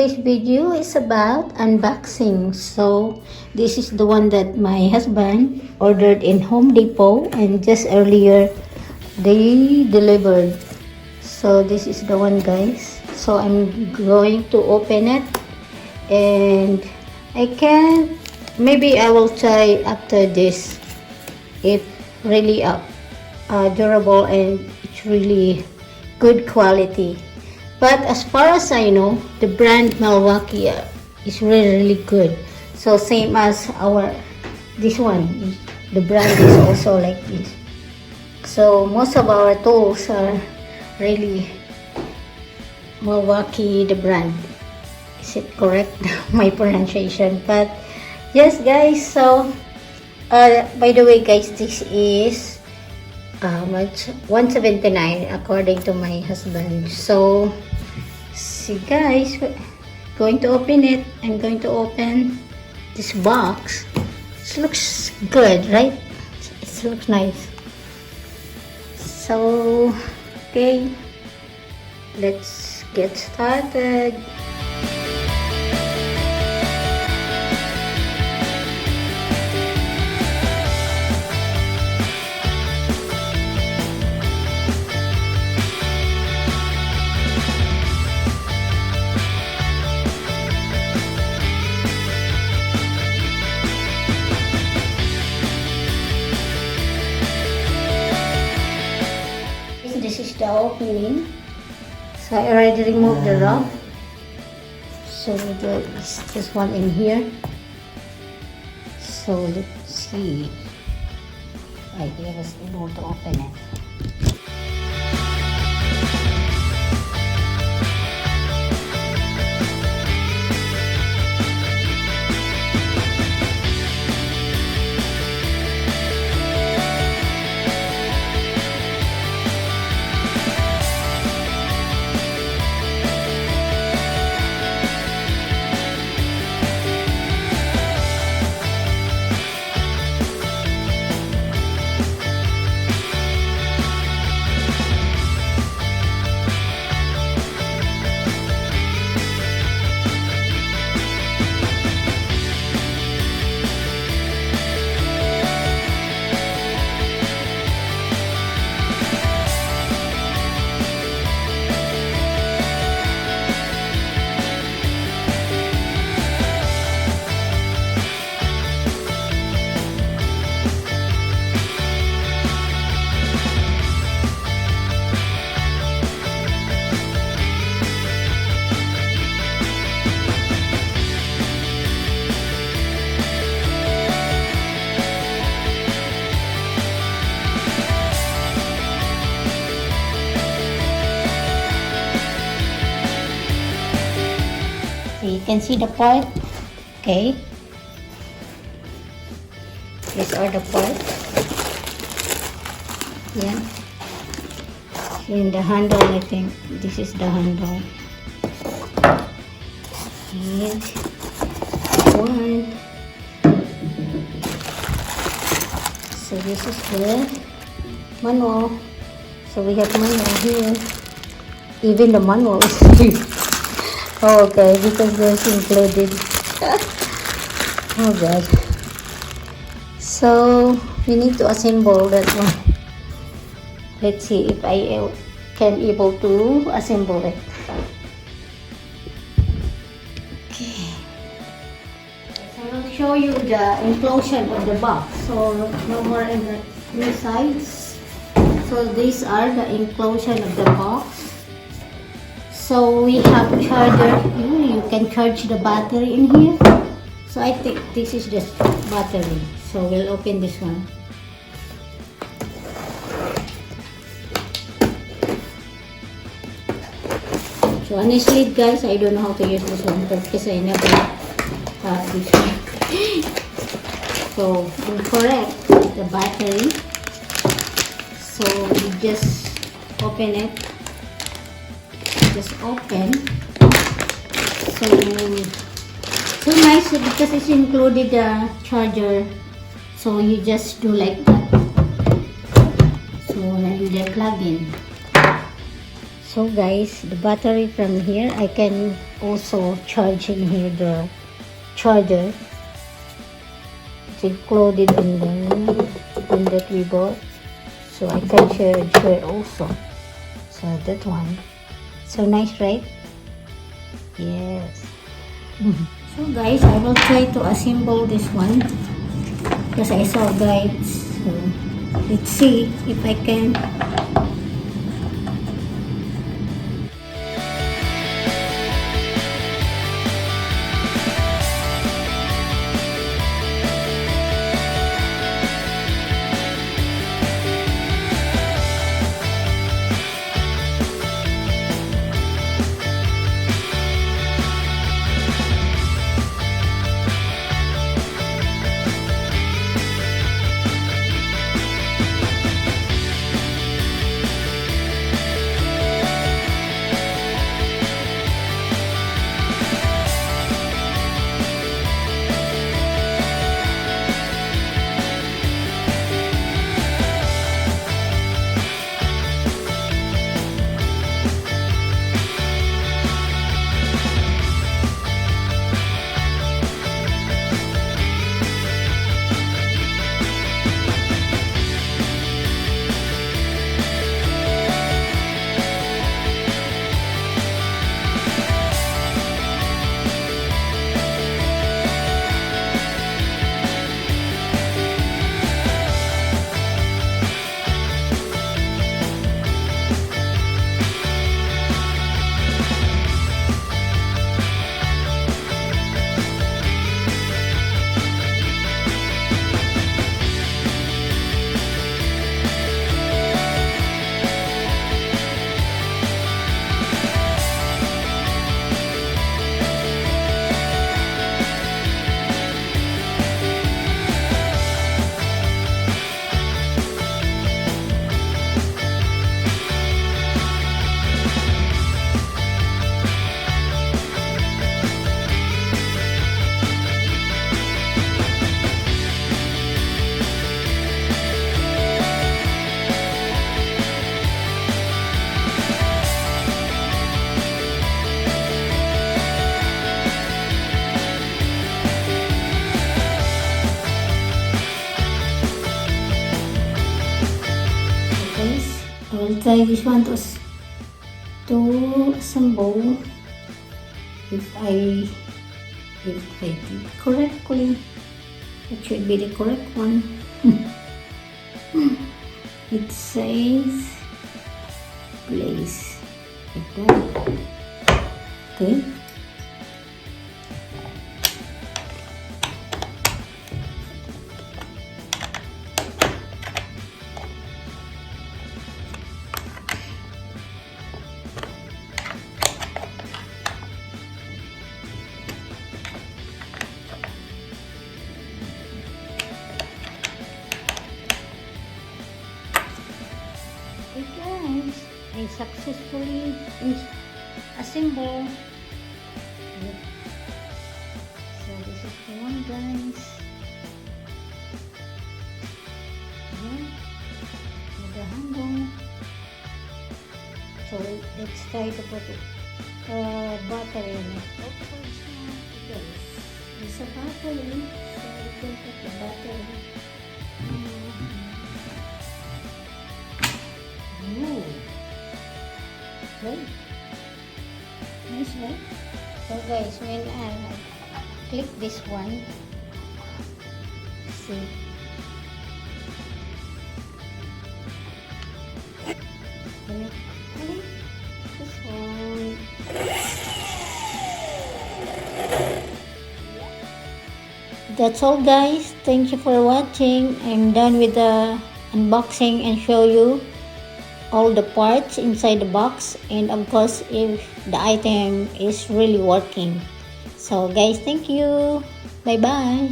today's video is about unboxing. So this is the one that my husband ordered in Home Depot, and just earlier they delivered. So this is the one, guys. So I'm going to open it, and maybe I will try after this if really durable and it's really good quality. But as far as I know, the brand Milwaukee is really good. So same as this one, the brand is also like this. So most of our tools are really Milwaukee, the brand. Is it correct, my pronunciation? But yes, guys. So by the way, guys, this is much 179 according to my husband. So see, guys, going to open it. I'm going to open this box. It looks good, right? It looks nice. So okay, let's get started. This is the opening. So I already removed the wrap. So there is this one in here. So let's see if I was able to open it. You can see the part. Okay, these are the parts. Yeah, in the handle, I think this is the handle. And one. So this is the manual. So we have manual here. Even the manual is here. Oh, okay, because there's included. Oh god. So we need to assemble that one. Let's see if I can able to assemble it. Okay. So I will show you the enclosure of the box. So no more in the insides. So these are the enclosure of the box. So we have charger. You can charge the battery in here. So I think this is just battery. So we'll open this one. So honestly, guys, I don't know how to use this one because I never had this one. So correct the battery. So we just open it. Just open. So nice because it's included the charger. So you just do like that. So then they plug in. So guys, the battery from here, I can also charging here the charger. It's included in the one that we bought, so I can share also. So that one, so nice, right? Yes. So guys, I will try to assemble this one because I saw guides. So let's see if I can. I will try this one to assemble if I did correctly. It should be the correct one. It says place like that. Okay. Okay guys, I successfully assemble. So this is the one guys. Ayan, with the handle. So let's try to put battery in it. Yes, it's a battery, so we can put the battery. Ooh. Right. Nice, right? So guys, when I click this one, see. Click this one. That's all guys. Thank you for watching. I'm done with the unboxing and show you all the parts inside the box, and of course if the item is really working. So guys, thank you. Bye bye.